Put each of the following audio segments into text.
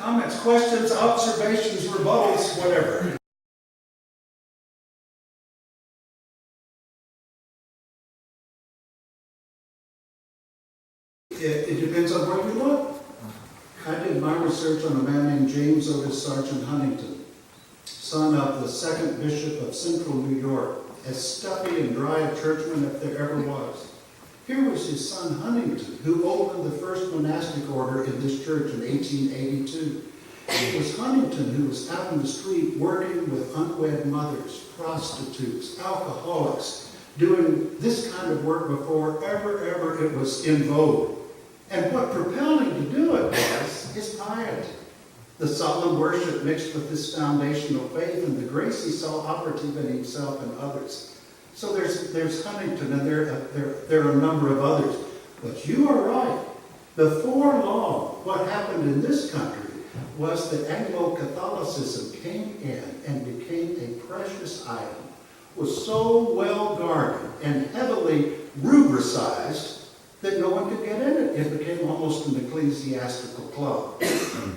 Comments, questions, observations, rebuttals, whatever. It depends on where you look. I did my research on a man named James Otis Sargent Huntington, son of the second bishop of central New York, as stuffy and dry a churchman if there ever was. Here was his son Huntington, who opened the first monastic order in this church in 1882. It was Huntington who was out in the street working with unwed mothers, prostitutes, alcoholics, doing this kind of work before ever it was in vogue. And what propelled him to do it was his piety. The solemn worship mixed with his foundational faith and the grace he saw operative in himself and others. So there's Huntington, and there are a number of others. But you are right. Before long, what happened in this country was that Anglo-Catholicism came in and became a precious item, was so well guarded and heavily rubricized that no one could get in it. It became almost an ecclesiastical club.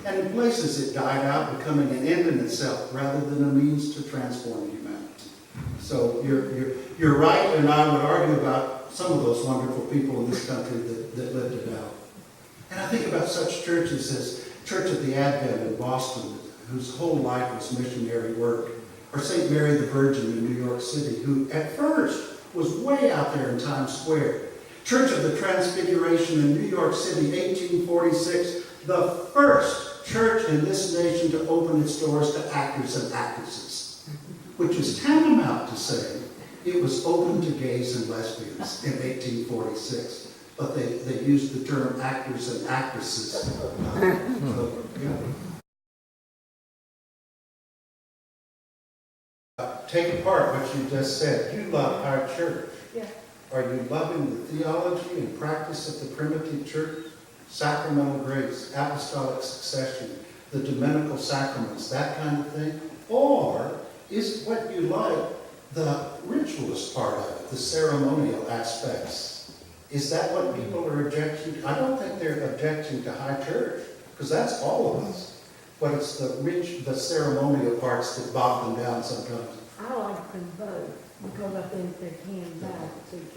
And in places it died out, becoming an end in itself rather than a means to transform humanity. So you're right, and I would argue about some of those wonderful people in this country that lived it out. And I think about such churches as Church of the Advent in Boston, whose whole life was missionary work, or St. Mary the Virgin in New York City, who at first was way out there in Times Square. Church of the Transfiguration in New York City, 1846, the first church in this nation to open its doors to actors and actresses, which is tantamount to saying it was open to gays and lesbians in 1846. But they used the term actors and actresses. So, yeah. Take apart what you just said. You love our church. Yeah. Are you loving the theology and practice of the primitive church? Sacramental grace, apostolic succession, the dominical sacraments, that kind of thing? Or is what you like the ritualist part of it, the ceremonial aspects? Is that what people are objecting to? I don't think they're objecting to high church, because that's all of us. But it's the ceremonial parts that bog them down sometimes. I like them both because I think they can balance each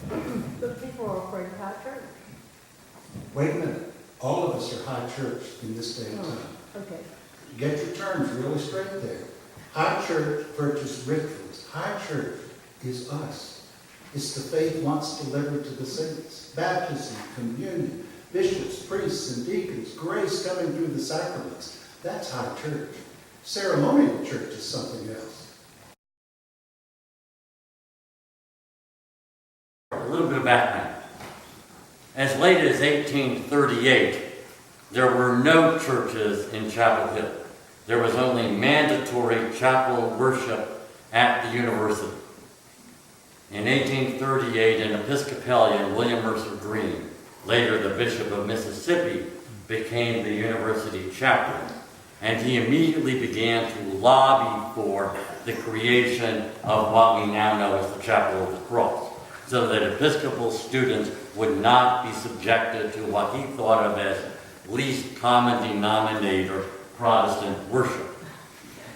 other. But people are afraid of high church. Wait a minute. All of us are high church in this day and time. Okay. Get your terms really straight there. High church versus rituals. High church is us. It's the faith once delivered to the saints. Baptism, communion, bishops, priests, and deacons, grace coming through the sacraments. That's high church. Ceremonial church is something else. A little bit of background. As late as 1838, there were no churches in Chapel Hill. There was only mandatory chapel worship at the university. In 1838, an Episcopalian, William Mercer Green, later the Bishop of Mississippi, became the university chaplain. And he immediately began to lobby for the creation of what we now know as the Chapel of the Cross, so that Episcopal students would not be subjected to what he thought of as least common denominator Protestant worship.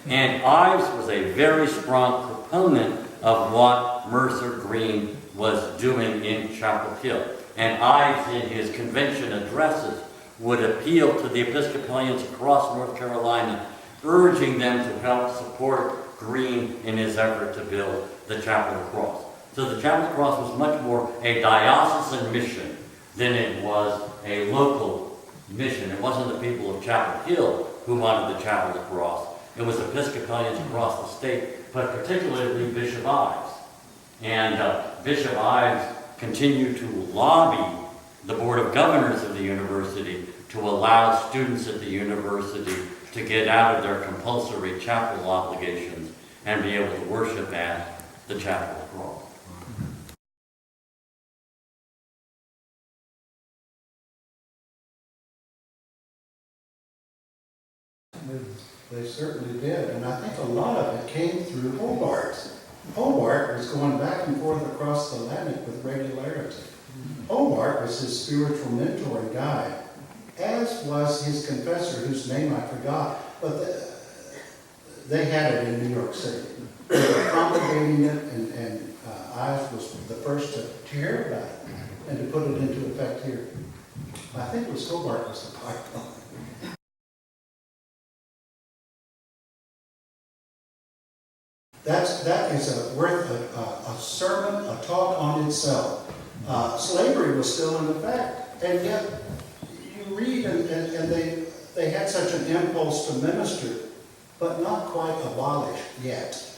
And Ives was a very strong proponent of what Mercer Green was doing in Chapel Hill. And Ives, in his convention addresses, would appeal to the Episcopalians across North Carolina, urging them to help support Green in his effort to build the Chapel of the Cross. So the Chapel of the Cross was much more a diocesan mission than it was a local mission. It wasn't the people of Chapel Hill who wanted the Chapel of the Cross. It was Episcopalians across the state, but particularly Bishop Ives. And Bishop Ives continued to lobby the Board of Governors of the university to allow students at the university to get out of their compulsory chapel obligations and be able to worship at the Chapel of the Cross. They certainly did, and I think a lot of it came through Hobart. Hobart was going back and forth across the Atlantic with regularity. Hobart was his spiritual mentor and guide. as was his confessor, whose name I forgot, but they had it in New York City. They were promulgating it, and I was the first to hear about it and to put it into effect here. I think it was Hobart was the pipeline. That is worth a sermon, a talk on itself. Slavery was still in effect, and yet you read, and they had such an impulse to minister, but not quite abolished yet.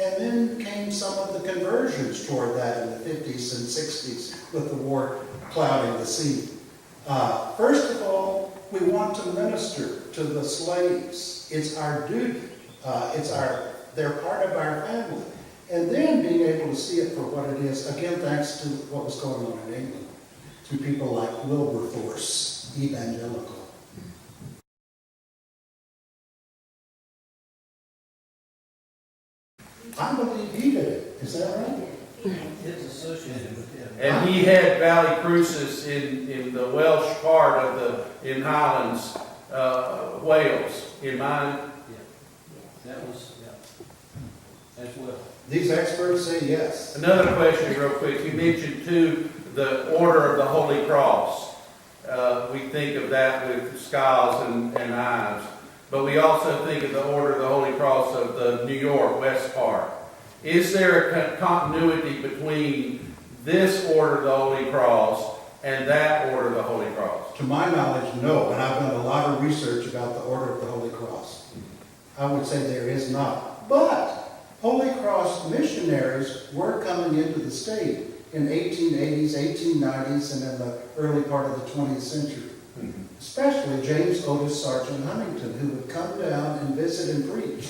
And then came some of the conversions toward that in the 50s and 60s with the war clouding the scene. First of all, we want to minister to the slaves. It's our duty. They're part of our family. And then being able to see it for what it is, again, thanks to what was going on in England, through people like Wilberforce, evangelical. I believe he did it. Is that right? It's associated with him. And he had Valley Crucis in the Welsh part in Highlands, Wales, in mine. That was, yeah, as well. These experts say yes. Another question real quick. You mentioned too the Order of the Holy Cross. We think of that with scales and knives. But we also think of the Order of the Holy Cross of the New York West part. Is there a continuity between this Order of the Holy Cross and that Order of the Holy Cross? To my knowledge, no. And I've done a lot of research about the Order of the Holy Cross. I would say there is not. But Holy Cross missionaries were coming into the state in 1880s, 1890s, and in the early part of the 20th century. Especially James Otis Sargent Huntington, who would come down and visit and preach.